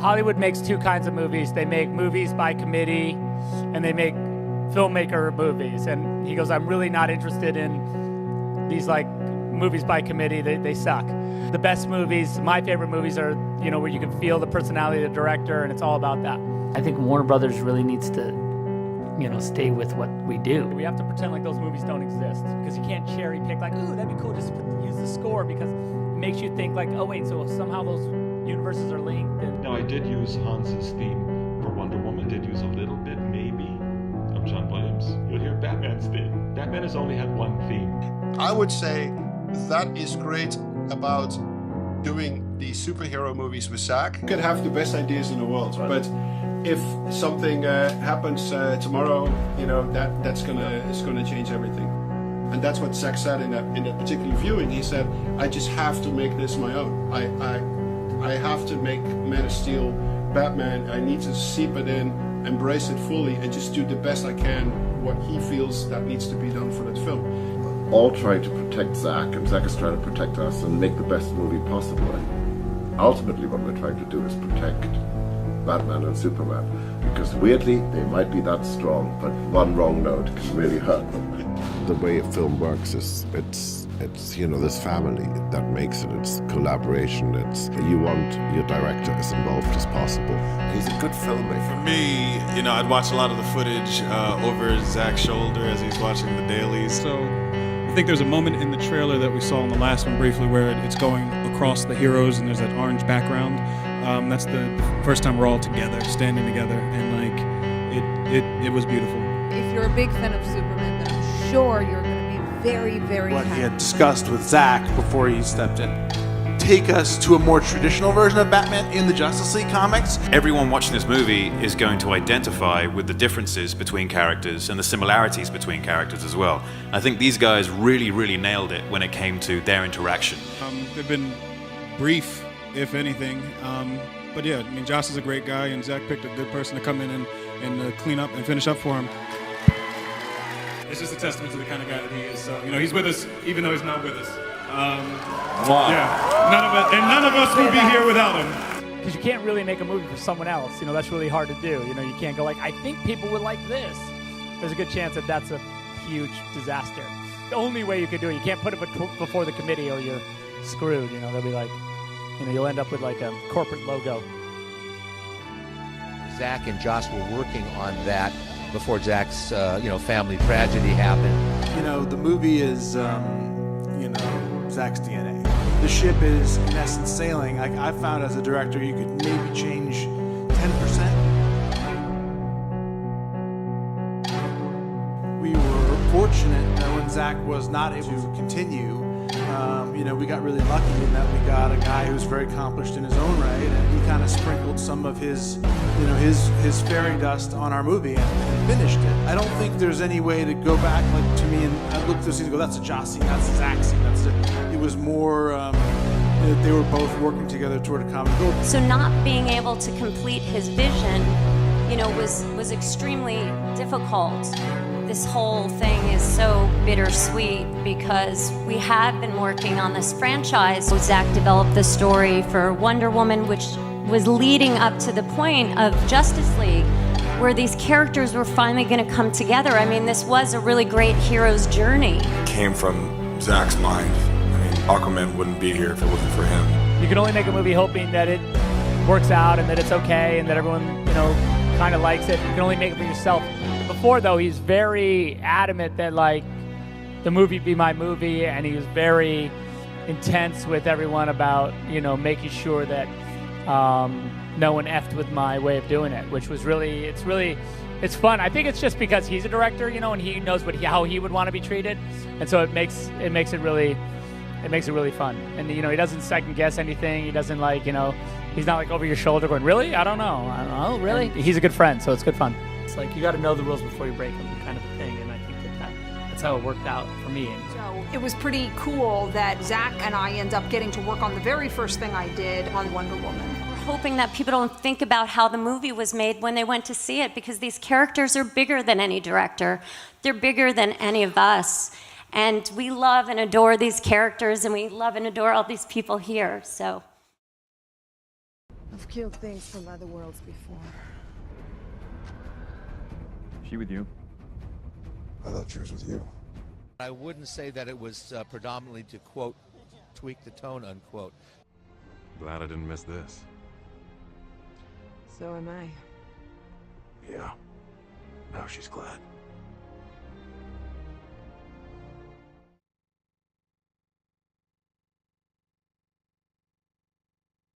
Hollywood makes two kinds of movies. They make movies by committee, and they make filmmaker movies. And he goes, I'm really not interested in these like movies by committee. They suck. The best movies, my favorite movies are, you know, where you can feel the personality of the director, and it's all about that. I think Warner Brothers really needs to, you know, stay with what we do. We have to pretend like those movies don't exist, because you can't cherry pick like, ooh, that'd be cool, just use the score, because it makes you think like, oh wait, so somehow those universes are linked. And now I did use Hans's theme for Wonder Woman, did use a little bit maybe of John Williams. You'll hear Batman's theme. Batman has only had one theme. I would say that is great about doing these superhero movies with Zack. You could have the best ideas in the world, but if something happens tomorrow, you know, it's gonna change everything. And that's what Zack said in that particular viewing. He said, I just have to make this my own. I have to make Man of Steel, Batman. I need to seep it in, embrace it fully, and just do the best I can what he feels that needs to be done for that film. All trying to protect Zack, and Zack is trying to protect us and make the best movie possible. And ultimately what we're trying to do is protect Batman and Superman, because weirdly they might be that strong, but one wrong note can really hurt them. The way a film works is it's you know, this family that makes it. It's collaboration. It's you want your director as involved as possible. He's a good filmmaker. For me, you know, I'd watch a lot of the footage over Zack's shoulder as he's watching the dailies. So I think there's a moment in the trailer that we saw in the last one briefly where it's going across the heroes and there's that orange background. That's the first time we're all together, standing together, and like it was beautiful. If you're a big fan of Superman, then I'm sure you're going to be very, very what happy. he had discussed with Zack before he stepped in. Take us to a more traditional version of Batman in the Justice League comics. Everyone watching this movie is going to identify with the differences between characters and the similarities between characters as well. I think these guys really, really nailed it when it came to their interaction. They've been brief, if anything. But yeah, I mean, Joss is a great guy, and Zack picked a good person to come in and clean up and finish up for him. It's just a testament to the kind of guy that he is. So, you know, he's with us, even though he's not with us. Yeah, none of us would be here without him. because you can't really make a movie for someone else. You know, that's really hard to do. You know, you can't go like, I think people would like this. There's a good chance that that's a huge disaster. The only way you could do it, you can't put it before the committee or you're screwed. You know, they'll be like, you know, you'll end up with like a corporate logo. Zack and Joss were working on that before Zack's, family tragedy happened. You know, the movie is, Zack's DNA. The ship is, in essence, sailing. I found as a director, you could maybe change 10%. We were fortunate that when Zack was not able to continue, we got really lucky in that we got a guy who's very accomplished in his own right, and he kind of sprinkled some of his, his fairy dust on our movie and finished it. I don't think there's any way to go back, like, to me, and I look at those scenes and go, that's a Joss scene, that's a Zack scene, it was more, they were both working together toward a common goal. So not being able to complete his vision, was extremely difficult. This whole thing is so bittersweet because we had been working on this franchise. Zack developed the story for Wonder Woman, which was leading up to the point of Justice League, where these characters were finally going to come together. I mean, this was a really great hero's journey. It came from Zack's mind. I mean, Aquaman wouldn't be here if it wasn't for him. You can only make a movie hoping that it works out and that it's okay and that everyone, kind of likes it. You can only make it for yourself. Before, though, he's very adamant that, like, the movie be my movie, and he was very intense with everyone about, making sure that no one effed with my way of doing it, which was it's fun. I think it's just because he's a director, and he knows how he would want to be treated, and so it makes it really fun. And he doesn't second guess anything. He doesn't he's not like over your shoulder going, really? I don't know, really? And he's a good friend, so it's good fun. It's like you got to know the rules before you break them, kind of a thing. And I think that's how it worked out for me. So it was pretty cool that Zack and I end up getting to work on the very first thing I did on Wonder Woman. We're hoping that people don't think about how the movie was made when they went to see it, because these characters are bigger than any director. They're bigger than any of us. And we love and adore these characters, and we love and adore all these people here. So I've killed things from other worlds before. She with you? I thought she was with you. I wouldn't say that it was predominantly to, quote, tweak the tone, unquote. Glad I didn't miss this. So am I. Yeah. Now she's glad.